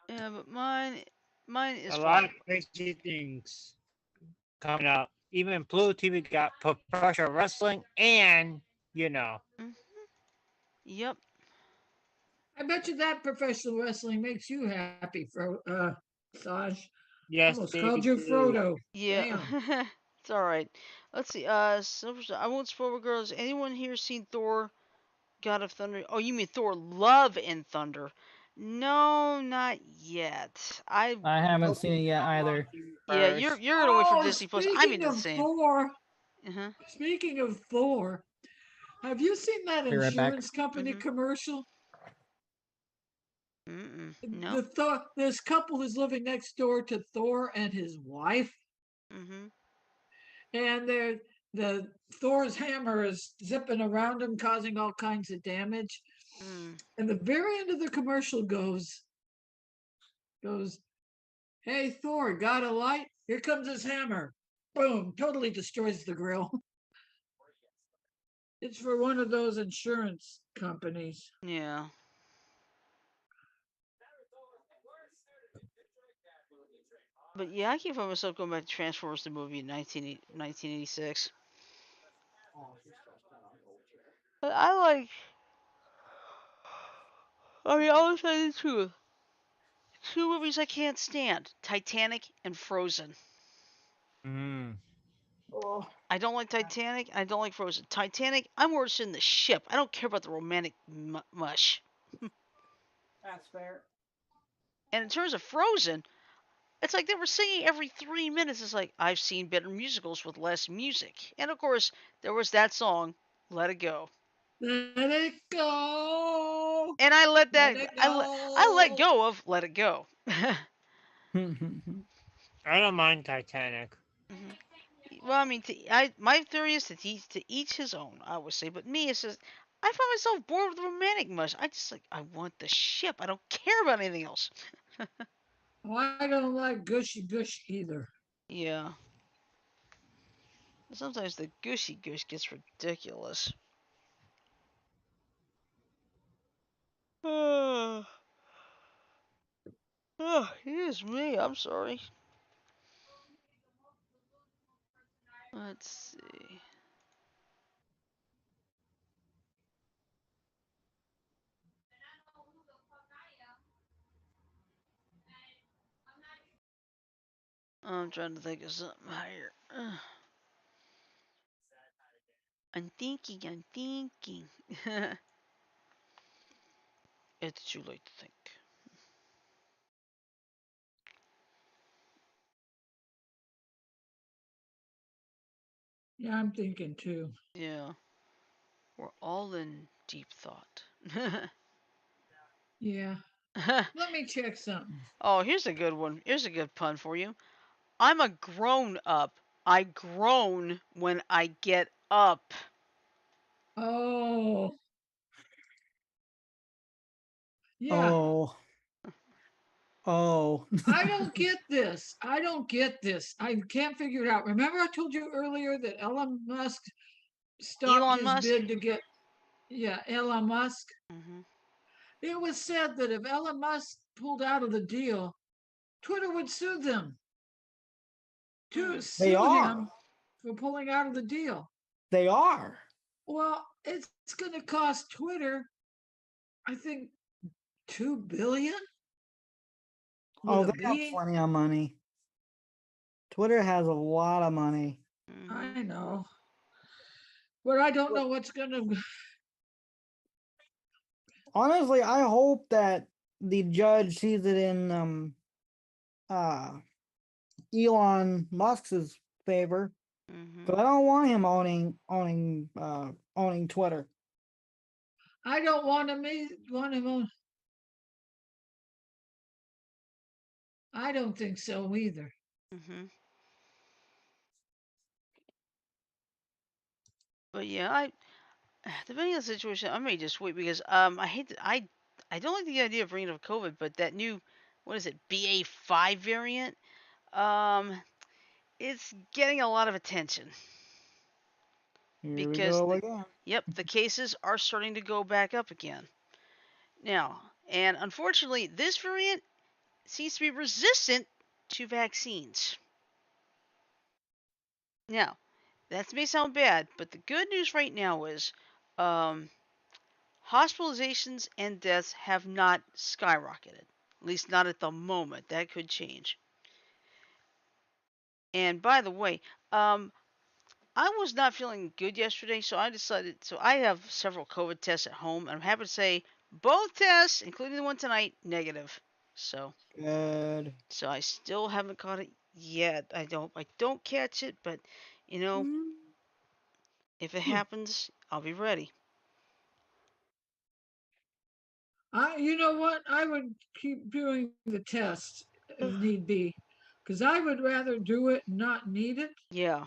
Yeah, but mine is A lot of falling. crazy things coming up. Even Blue TV got professional wrestling and, you know, Mm-hmm. Yep. I bet you that professional wrestling makes you happy, Saj. yes, Almost they called you do. Frodo. Yeah. Damn. It's all right. Let's see. Silver. I won't spoil girls. Anyone here seen Thor God of Thunder? Oh, you mean Thor Love and Thunder? No, not yet. I haven't Nope, seen it yet I'll watch either. you Yeah, you're first. you're gonna wait for Oh, Disney Plus. I mean speaking the of same. Thor, Uh-huh. speaking of Thor, have you seen that Be right back. insurance company Mhm. commercial? Mm-mm. Nope. The Thor, this couple is living next door to Thor and his wife, Mm-hmm. and the Thor's hammer is zipping around him, causing all kinds of damage. Mm. And the very end of the commercial goes, "Hey Thor, got a light? Here comes his hammer." Boom! Totally destroys the grill. It's for one of those insurance companies. Yeah. But yeah, I can't find myself going back to Transformers the movie in 1986. But I like. I mean, I'll tell you the truth. Two movies I can't stand: Titanic and Frozen. Mm. Oh, I don't like Titanic. I don't like Frozen. Titanic, I'm more interested in the ship. I don't care about the romantic mush. That's fair. And in terms of Frozen, it's like they were singing every 3 minutes. It's like I've seen better musicals with less music. And of course, there was that song, "Let It Go," let it go. and Let it I let go. go of "Let It Go." I don't mind Titanic. Mhm. Well, I mean, my theory is to each his own. I would say, but me, it's just I find myself bored with the romantic mush. I want the ship. I don't care about anything else. Oh, I don't like gushy gush either. Yeah. Sometimes the gushy gush gets ridiculous. Oh, it is me. I'm sorry. Let's see. I'm trying to think of something higher. I'm thinking. I'm thinking. It's too late to think. Yeah, I'm thinking too. Yeah, we're all in deep thought. Yeah. Let me check something. Oh, here's a good one. Here's a good pun for you. I'm a grown up. I groan when I get up. Oh, yeah. Oh, oh. I don't get this. I don't get this. I can't figure it out. Remember, I told you earlier that Elon Musk stopped Elon his Musk. bid to get, yeah, Elon Musk. Hmm. It was said that if Elon Musk pulled out of the deal, Twitter would sue them to Hmm. They sue are. him for pulling out of the deal. They are. Well, it's going to cost Twitter, I think, 2 billion with Oh, a they have B. plenty of money. Twitter has a lot of money. Hmm. I know, but I don't know what's going to. Honestly, I hope that the judge sees it in uh Elon Musk's favor. Hmm. Because I don't want him owning Twitter. I don't want to want him on. I don't think so either. Hmm. But yeah, depending on the situation, I may just wait because I hate to, I don't like the idea of bringing up COVID, but that new, what is it, BA.5 variant, um it's getting a lot of attention Here we because go again. the cases are starting to go back up again now, and unfortunately, this variant seems to be resistant to vaccines. Now, that may sound bad, but the good news right now is, um, hospitalizations and deaths have not skyrocketed. At least not at the moment. That could change. And by the way, I was not feeling good yesterday, so I decided. So I have several COVID tests at home, and I'm happy to say both tests, including the one tonight, negative. So, Good. so I still haven't caught it yet. I don't catch it, but you know, if it happens, I'll be ready. You know what? I would keep doing the test if need be, because I would rather do it and not need it, Yeah,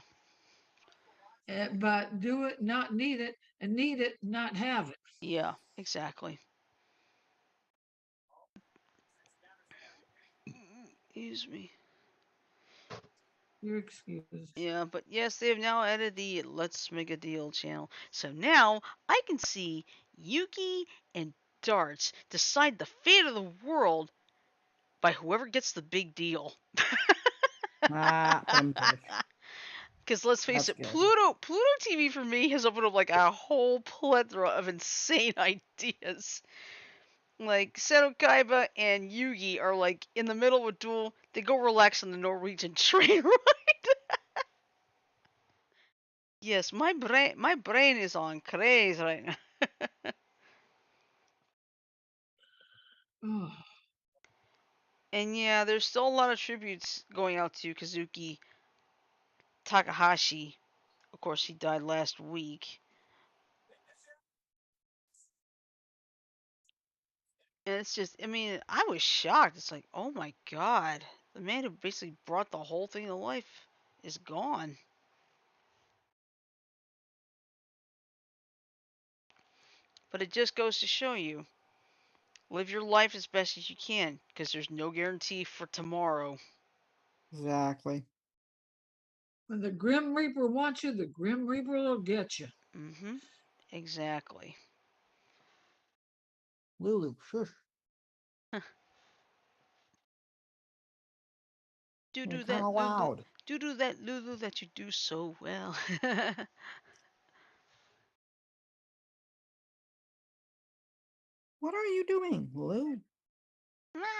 but do it, not need it, and need it, not have it. yeah, exactly. Excuse me. You're excused. Yeah, but yes, they have now added the Let's Make a Deal channel. So now I can see Yuki and Darts decide the fate of the world by whoever gets the big deal. Ah, but I'm pissed. Because let's face That's it, good. Pluto TV for me has opened up like a whole plethora of insane ideas. Like Seto Kaiba and Yugi are like in the middle of a duel. They go relax on the Norwegian train ride. Yes, my brain is on craze right now. Oh, And yeah, there's still a lot of tributes going out to Kazuki Takahashi. Of course, he died last week. And it's just, I mean, I was shocked. It's like, oh my god. The man who basically brought the whole thing to life is gone. But it just goes to show you live your life as best as you can because there's no guarantee for tomorrow. Exactly. when the Grim Reaper wants you, the Grim Reaper will get you. Mm hmm. Exactly. Lulu, shush. Do You're do kind that of Lulu. loud. Do that Lulu that you do so well. What are you doing, Lulu?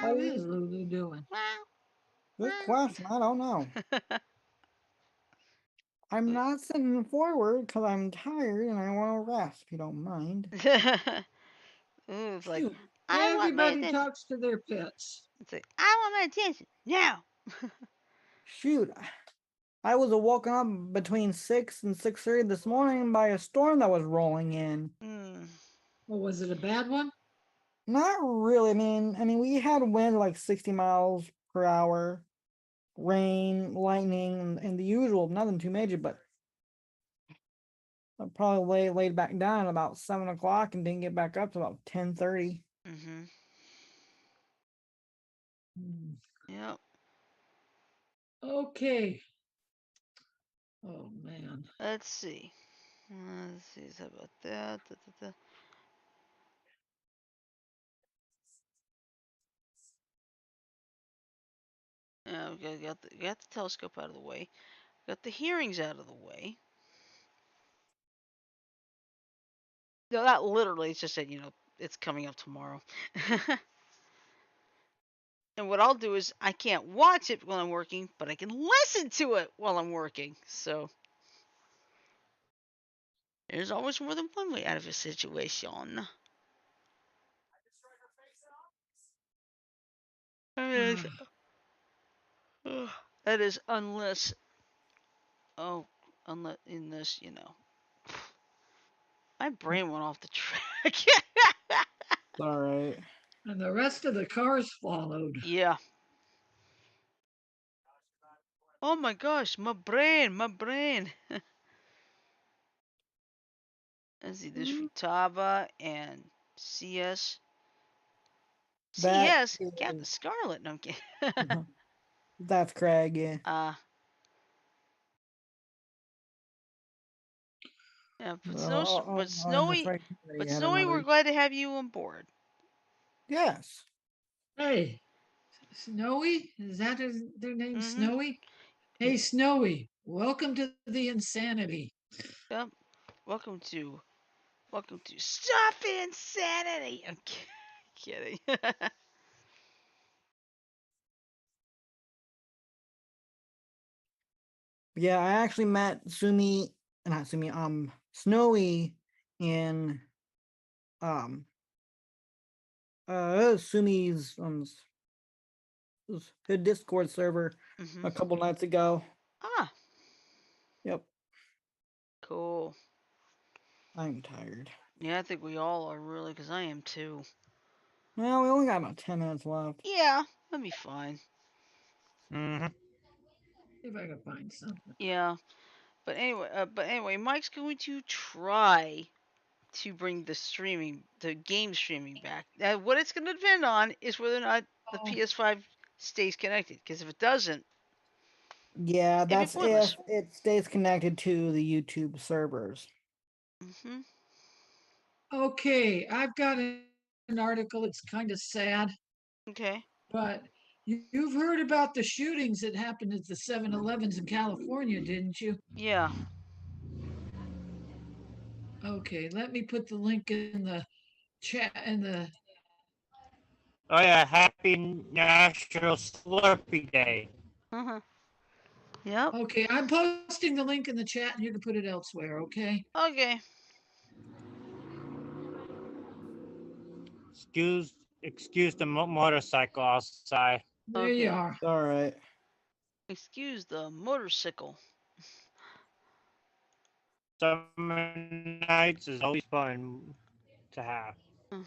What is Lulu doing? Good question. I don't know. I'm not sitting forward because I'm tired and I want to rest, if you don't mind. Ooh, it's like, Shoot, I want my everybody attention. talks to their pets. It's like, I want my attention now. Shoot, I was woken up between 6 and 6:30 this morning by a storm that was rolling in. Mm, Well, was it a bad one? Not really. I mean, we had wind like 60 miles per hour, rain, lightning, and the usual. Nothing too major, but I probably laid back down at about 7 o'clock and didn't get back up to about 10:30. mm-hmm. Hmm. Yep. Okay. Oh man. Let's see. Let's see. How about that? Da, da, da. Yeah, we got the telescope out of the way. Got the hearings out of the way. No, not literally. It's just that it's coming up tomorrow. And what I'll do is I can't watch it while I'm working, but I can listen to it while I'm working. So there's always more than one way out of a situation. That is, Uh, that is unless, oh, unless in this, my brain went off the track. All right. and the rest of the cars followed. Yeah. Oh my gosh, my brain, my brain. Let's see, this Mhm. Futaba and CS. That CS, Captain is Scarlet. No, I'm kidding. that's Craig. Yeah. uh, yeah, but I'm Snowy, afraid they but had Snowy, we're another. glad to have you on board. Yes. Hey, Snowy? Is that their name? Mm-hmm. Snowy? Hey, Snowy. Welcome to the insanity. Yep. Welcome to, welcome to Stop Insanity. I'm kidding. Yeah, I actually met not Sumi, Snowy in um Sumi's his Discord server Mm-hmm. a couple nights ago. Ah, Yep, cool. I'm tired. Yeah, I think we all are really, because I am too. Well, we only got about 10 minutes left. Yeah, that'd be fine. Hmm. If I can find something. Yeah, but anyway, Mike's going to try to bring the game streaming back. Now, what it's going to depend on is whether or not the Oh, PS5 stays connected. Because if it doesn't, Yeah, it'd be that's pointless. if it stays connected to the YouTube servers. Hmm. okay. I've got an article. It's kind of sad, Okay. but you've heard about the shootings that happened at the 7-Elevens in California, didn't you? Yeah. Okay, let me put the link in the chat in the Oh yeah, happy National Slurpee Day. Uh-huh. Yep. Okay, I'm posting the link in the chat and you can put it elsewhere, okay? Okay. Excuse the motorcycle outside. There you Okay. are. All right. Excuse the motorcycle. Summer nights is always fun to have. Hmm.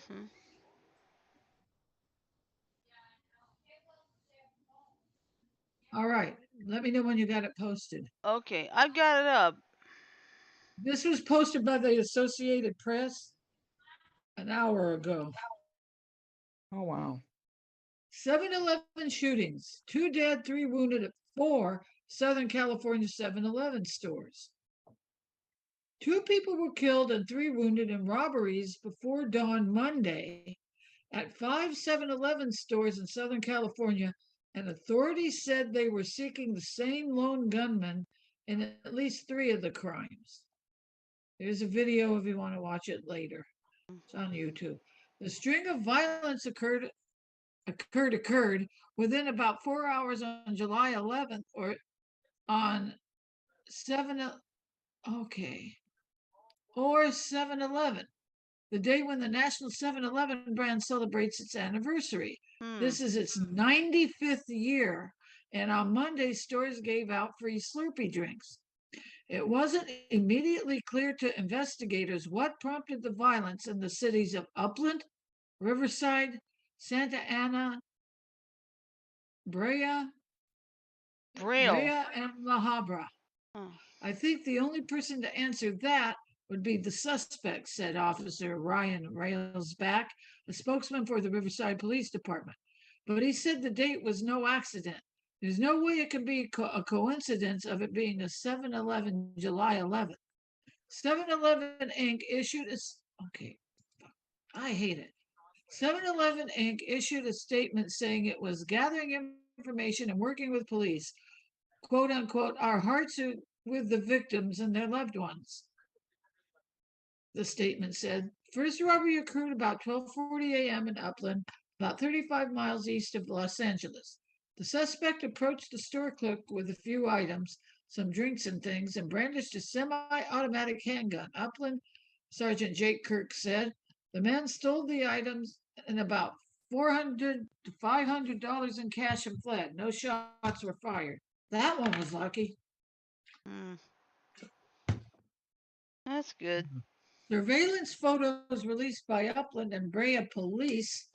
All right. Let me know when you got it posted. Okay, I've got it up. This was posted by the Associated Press an hour ago. Oh wow. 7-Eleven shootings. 2 dead, 3 wounded at 4 Southern California 7-Eleven stores. 2 people were killed and 3 wounded in robberies before dawn Monday at 5 7-Eleven stores in Southern California, and authorities said they were seeking the same lone gunman in at least 3 of the crimes. There's a video if you want to watch it later. It's on YouTube. The string of violence occurred within about 4 hours on July 11th or on 7 okay or 7-Eleven, the day when the national 7-Eleven brand celebrates its anniversary. Hmm. This is its 95th year, and on Monday, stores gave out free Slurpee drinks. It wasn't immediately clear to investigators what prompted the violence in the cities of Upland, Riverside, Santa Ana, Brea, Braille. Brea, and La Habra. Oh. I think the only person to answer that would be the suspect, said Officer Ryan Railsback, a spokesman for the Riverside Police Department. But he said the date was no accident. There's no way it can be a coincidence of it being a 7-Eleven July 11th. 7-Eleven Inc. issued a okay, I hate it. 7-Eleven Inc. issued a statement saying it was gathering information and working with police. "Quote unquote, our hearts are with the victims and their loved ones," the statement said. First robbery occurred about 12:40 a.m. in Upland, about 35 miles east of Los Angeles. The suspect approached the store clerk with a few items, some drinks and things, and brandished a semi-automatic handgun. Upland Sergeant Jake Kirk said the man stole the items and about $400 to $500 in cash and fled. No shots were fired. That one was lucky. Hmm. That's good. Surveillance photos released by Upland and Brea police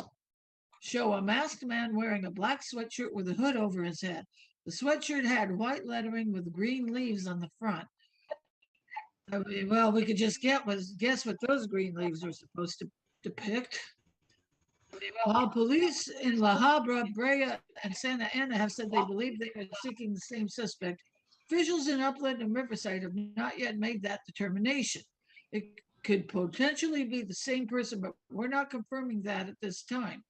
show a masked man wearing a black sweatshirt with a hood over his head. The sweatshirt had white lettering with green leaves on the front. I mean, well, we could just guess what those green leaves were supposed to depict. While police in La Habra, Brea, and Santa Ana have said they believe they are seeking the same suspect, officials in Upland and Riverside have not yet made that determination. It could potentially be the same person, but we're not confirming that at this time.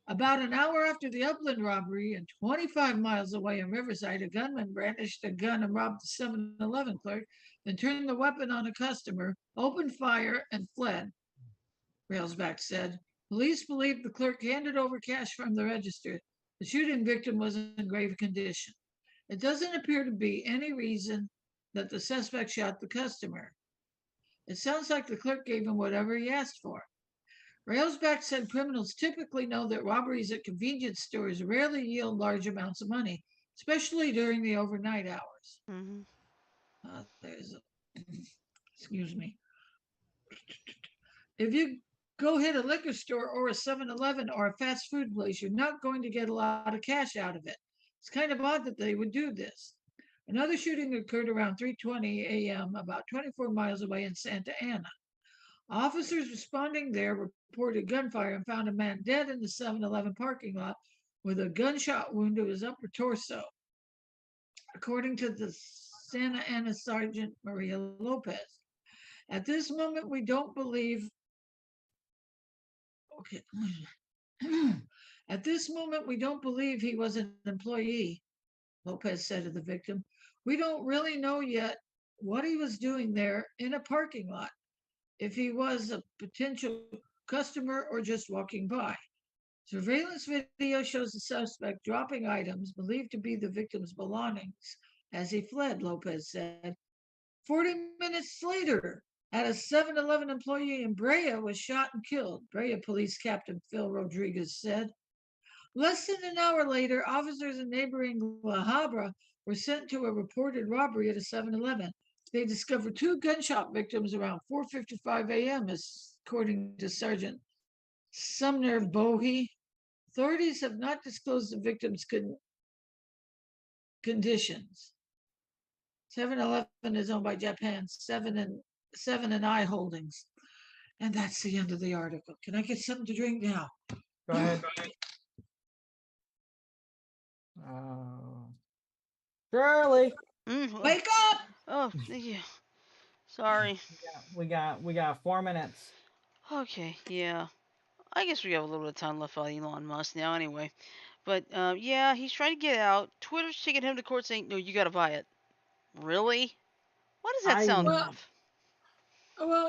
About an hour after the Upland robbery and 25 miles away in Riverside, a gunman brandished a gun and robbed the 7-Eleven clerk, then turned the weapon on a customer, opened fire, and fled, Railsback said. Police believe the clerk handed over cash from the register. The shooting victim was in grave condition. It doesn't appear to be any reason that the suspect shot the customer. It sounds like the clerk gave him whatever he asked for. Railsback said criminals typically know that robberies at convenience stores rarely yield large amounts of money, especially during the overnight hours. Hmm. There's, excuse me. If you Go hit a liquor store or a 7-Eleven or a fast food place. You're not going to get a lot of cash out of it. It's kind of odd that they would do this. Another shooting occurred around 3:20 a.m. about 24 miles away in Santa Ana. Officers responding there reported gunfire and found a man dead in the 7-Eleven parking lot with a gunshot wound to his upper torso, according to the Santa Ana Sergeant Maria Lopez. At this moment, we don't believe. Okay. At this moment, we don't believe he was an employee, Lopez said to the victim. We don't really know yet what he was doing there in a parking lot, if he was a potential customer or just walking by. Surveillance video shows the suspect dropping items believed to be the victim's belongings as he fled, Lopez said. 40 minutes later, at a 7-Eleven employee in Brea was shot and killed, Brea Police Captain Phil Rodriguez said. Less than an hour later, officers in neighboring La Habra were sent to a reported robbery at a 7-Eleven. They discovered two gunshot victims around 4:55 a.m., according to Sergeant Sumner Bohe. Authorities have not disclosed the victims' conditions. 7-Eleven is owned by Japan's Seven and I Holdings. And that's the end of the article. Can I get something to drink now? Go ahead. Uh, Shirley, Wake up! Oh, thank you. Sorry. we got 4 minutes. Okay, yeah. I guess we have a little bit of time left on Elon Musk now, anyway. But yeah, he's trying to get out. Twitter's taking him to court, saying, "No, you got to buy it." Really? Why does that sound Well, tough?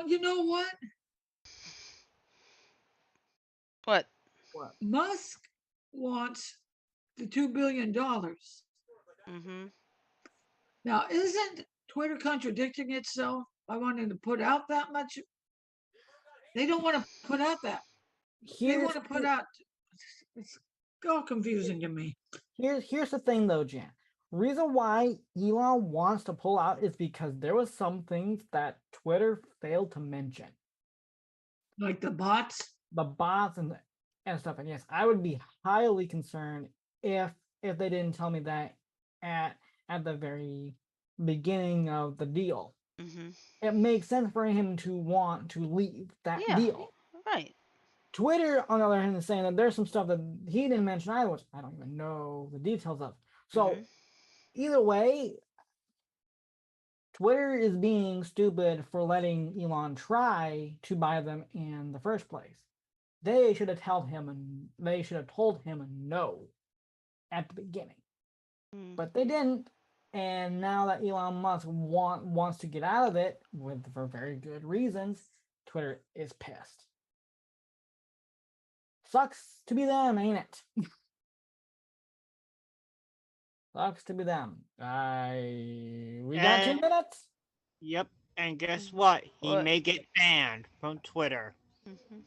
you know what? What? What? Musk wants the $2 billion. Mm-hmm. Now, isn't Twitter contradicting itself by wanting to put out that much? They don't want to put out that. They want to Here's put out. It's all confusing to me. here's the thing though, Jan. Reason why Elon wants to pull out is because there was some things that Twitter failed to mention. Like the bots. The bots and stuff. And yes, I would be highly concerned if they didn't tell me that at at the very beginning of the deal. Mm-hmm. It makes sense for him to want to leave that Yeah. deal. Right. Twitter, on the other hand, is saying that there's some stuff that he didn't mention either, which I don't even know the details of. So Mm-hmm. either way, Twitter is being stupid for letting Elon try to buy them in the first place. They should have told him no at the beginning. Mm. But they didn't. And now that Elon Musk wants to get out of it for very good reasons, Twitter is pissed. Sucks to be them, ain't it? Sucks to be them. We got 2 minutes. Yep. And guess what? He What? may get banned from Twitter. Mm-hmm.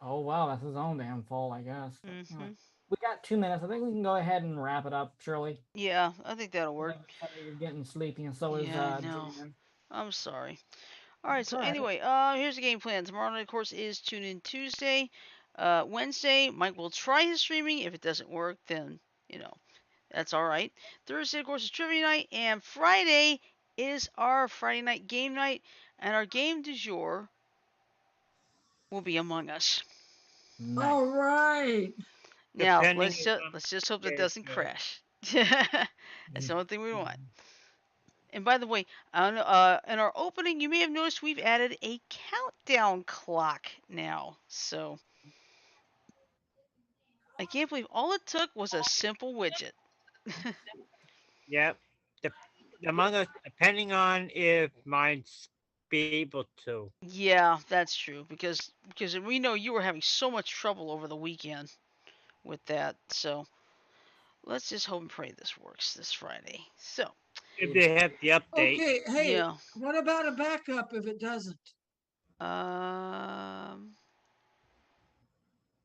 Oh wow, that's his own damn fault, I guess. But, Mm-hmm. we got 2 minutes. I think we can go ahead and wrap it up, Shirley. Yeah, I think that'll work. You're getting sleepy, and so is Yeah, I know. Jan. I'm sorry. All right. It's So all right. anyway, here's the game plan. Tomorrow night, of course, is Tune In Tuesday. Wednesday, Mike will try his streaming. If it doesn't work, then you know that's all right. Thursday, of course, is trivia night, and Friday is our Friday night game night, and our game du jour will be Among Us. Nice. All right. Now Depending on let's just hope that the doesn't schedule. crash. That's the only thing we want. And by the way, in our opening, you may have noticed we've added a countdown clock now. So I can't believe all it took was a simple widget. Yep. The, Among Us, depending on if mine's be able to. Yeah, that's true because we know you were having so much trouble over the weekend with that. So let's just hope and pray this works this Friday. So If they have the update. Okay. Hey, yeah, what about a backup if it doesn't? um,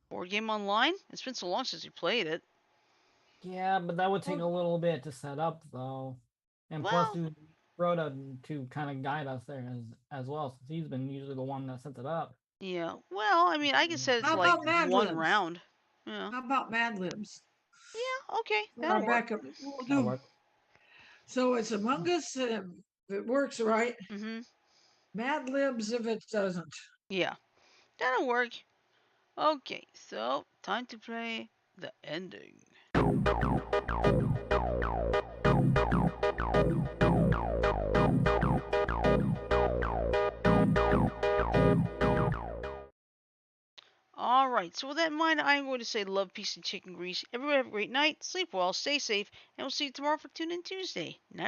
board game online. It's been so long since we played it. Yeah, but that would take Oh, a little bit to set up, though. And plus, Well, Rhoda to kind of guide us there as well, since he's been usually the one that sets it up. Yeah. Well, I mean, I guess it's How like about Mad one Libs? round. Yeah. How about Mad Libs? Yeah. Okay. For our That'll work. backup, we'll That'll do. work. So it's Among Us if it works, right? Mhm. Mad Libs if it doesn't. Yeah. That'll work. Okay. So time to play the ending. All right. So with that in mind, I'm going to say love, peace, and chicken grease. Everybody have a great night. Sleep well. Stay safe, and we'll see you tomorrow for Tune In Tuesday. Night.